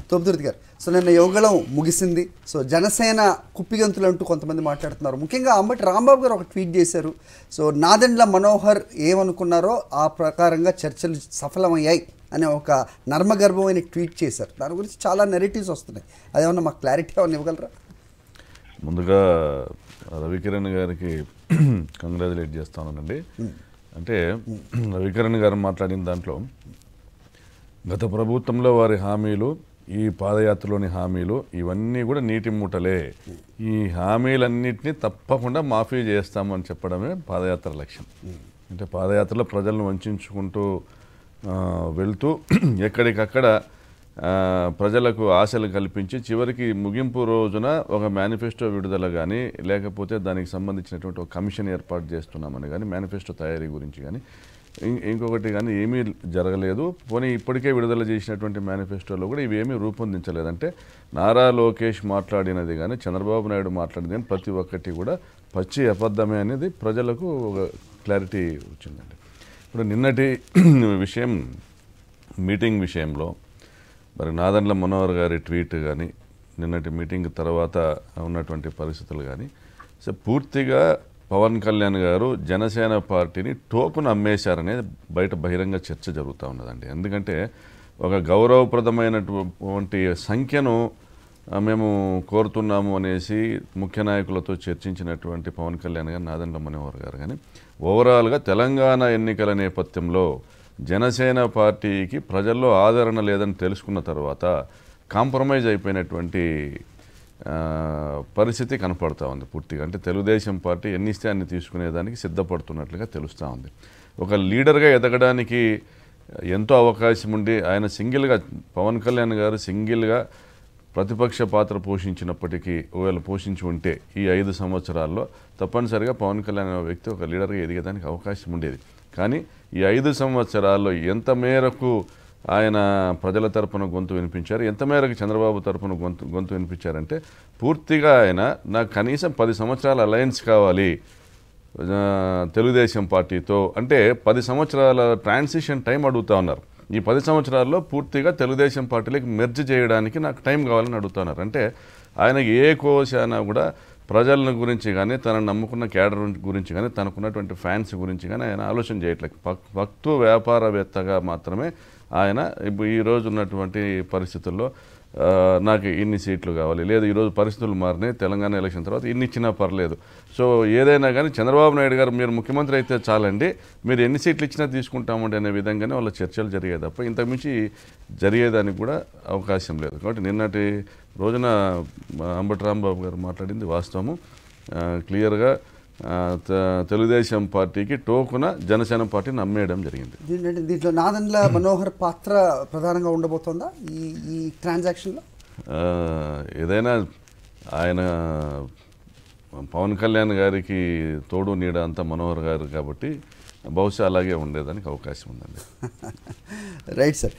తోపుదుర్తి గారు, సో నిన్న యువగళం ముగిసింది. సో జనసేన కుప్పిగంతులు అంటూ కొంతమంది మాట్లాడుతున్నారు. ముఖ్యంగా అంబటి రాంబాబు గారు ఒక ట్వీట్ చేశారు. సో నాదెండ్ల మనోహర్ ఏమనుకున్నారో ఆ ప్రకారంగా చర్చలు సఫలమయ్యాయి అనే ఒక నర్మగర్భమైన ట్వీట్ చేశారు. దాని గురించి చాలా నెరేటివ్స్ వస్తున్నాయి. అదేమన్నా మాకు క్లారిటీ ఏమన్నా ఇవ్వగలరా? ముందుగా రవికిరణ్ గారికి కంగ్రాచులేట్ చేస్తానండి. అంటే రవికిరణ్ గారు మాట్లాడిన దాంట్లో గత ప్రభుత్వంలో వారి హామీలు, ఈ పాదయాత్రలోని హామీలు ఇవన్నీ కూడా నీటి మూటలే. ఈ హామీలన్నింటినీ తప్పకుండా మాఫీ చేస్తామని చెప్పడమే పాదయాత్ర లక్ష్యం. అంటే పాదయాత్రలో ప్రజలను వంచుకుంటూ వెళ్తూ ఎక్కడికక్కడ ప్రజలకు ఆశలు కల్పించి చివరికి ముగింపు రోజున ఒక మేనిఫెస్టో విడుదల కానీ, లేకపోతే దానికి సంబంధించినటువంటి ఒక కమిషన్ ఏర్పాటు చేస్తున్నామని కానీ, మేనిఫెస్టో తయారీ గురించి కానీ ఇంకొకటి కానీ ఏమీ జరగలేదు. పోనీ ఇప్పటికే విడుదల చేసినటువంటి మేనిఫెస్టోలో కూడా ఇవేమీ రూపొందించలేదు. అంటే నారా లోకేష్ మాట్లాడినది కానీ, చంద్రబాబు నాయుడు మాట్లాడినది కానీ ప్రతి ఒక్కటి కూడా పచ్చి అబద్ధమే అనేది ప్రజలకు ఒక క్లారిటీ వచ్చిందండి. ఇప్పుడు నిన్నటి విషయం, మీటింగ్ విషయంలో మరి నాదెండ్ల మనోహర్ గారి ట్వీట్ కానీ, నిన్నటి మీటింగ్ తర్వాత ఉన్నటువంటి పరిస్థితులు కానీ, సో పూర్తిగా పవన్ కళ్యాణ్ గారు జనసేన పార్టీని టోకును అమ్మేశారనేది బయట బహిరంగ చర్చ జరుగుతూ ఉన్నదండి. ఎందుకంటే ఒక గౌరవప్రదమైనటువంటి సంఖ్యను మేము కోరుతున్నాము అనేసి ముఖ్య నాయకులతో చర్చించినటువంటి పవన్ కళ్యాణ్ గారు, నాదెండ్ల మనోహర్ గారు కానీ ఓవరాల్గా తెలంగాణ ఎన్నికల నేపథ్యంలో జనసేన పార్టీకి ప్రజల్లో ఆదరణ లేదని తెలుసుకున్న తర్వాత కాంప్రమైజ్ అయిపోయినటువంటి పరిస్థితి కనపడుతూ ఉంది పూర్తిగా. అంటే తెలుగుదేశం పార్టీ ఎన్నిస్తే అన్ని తీసుకునేదానికి సిద్ధపడుతున్నట్లుగా తెలుస్తూ ఉంది. ఒక లీడర్గా ఎదగడానికి ఎంతో అవకాశం ఉండి ఆయన సింగిల్గా, పవన్ కళ్యాణ్ గారు సింగిల్గా ప్రతిపక్ష పాత్ర పోషించినప్పటికీ ఒకవేళ పోషించి ఉంటే ఈ 5 సంవత్సరాల్లో తప్పనిసరిగా పవన్ కళ్యాణ్ అనే వ్యక్తి ఒక లీడర్గా ఎదిగేదానికి అవకాశం ఉండేది. కానీ ఈ 5 సంవత్సరాల్లో ఎంత మేరకు ఆయన ప్రజల తరపున గొంతు వినిపించారు, ఎంత మేరకు చంద్రబాబు తరపున గొంతు వినిపించారంటే పూర్తిగా ఆయన నాకు కనీసం 10 సంవత్సరాల అలయన్స్ కావాలి తెలుగుదేశం పార్టీతో, అంటే 10 సంవత్సరాల ట్రాన్సిషన్ టైం అడుగుతూ ఉన్నారు. ఈ 10 సంవత్సరాల్లో పూర్తిగా తెలుగుదేశం పార్టీలకు మెర్జ్ చేయడానికి నాకు టైం కావాలని అడుగుతున్నారు. అంటే ఆయన ఏ కోశాన కూడా ప్రజల గురించి కానీ, తనను నమ్ముకున్న క్యాడర్ గురించి కానీ, తనకున్నటువంటి ఫ్యాన్స్ గురించి కానీ ఆయన ఆలోచన చేయట్లేదు. భక్తు వ్యాపారవేత్తగా మాత్రమే ఆయన ఈరోజు ఉన్నటువంటి పరిస్థితుల్లో నాకు ఇన్ని సీట్లు కావాలి, లేదు ఈరోజు పరిస్థితులు మారినాయి, తెలంగాణ ఎలక్షన్ తర్వాత ఇన్ని ఇచ్చినా పర్లేదు, సో ఏదైనా కానీ చంద్రబాబు నాయుడు గారు మీరు ముఖ్యమంత్రి అయితే చాలండి, మీరు ఎన్ని సీట్లు ఇచ్చినా తీసుకుంటామండి అనే విధంగానే వాళ్ళ చర్చలు జరిగాయి తప్ప ఇంతకుమించి జరిగేదానికి కూడా అవకాశం లేదు. కాబట్టి నిన్నటి రోజున అంబటి రాంబాబు గారు మాట్లాడింది వాస్తవము. క్లియర్గా తెలుగుదేశం పార్టీకి టోకున జనసేన పార్టీని అమ్మేయడం జరిగింది. దీంట్లో నాదెండ్ల మనోహర్ పాత్ర ప్రధానంగా ఉండబోతోందా ఈ ట్రాన్సాక్షన్లో? ఏదైనా ఆయన పవన్ కళ్యాణ్ గారికి తోడు నీడ అంతా మనోహర్ గారు కాబట్టి బహుశా అలాగే ఉండేదానికి అవకాశం ఉందండి. Right sir.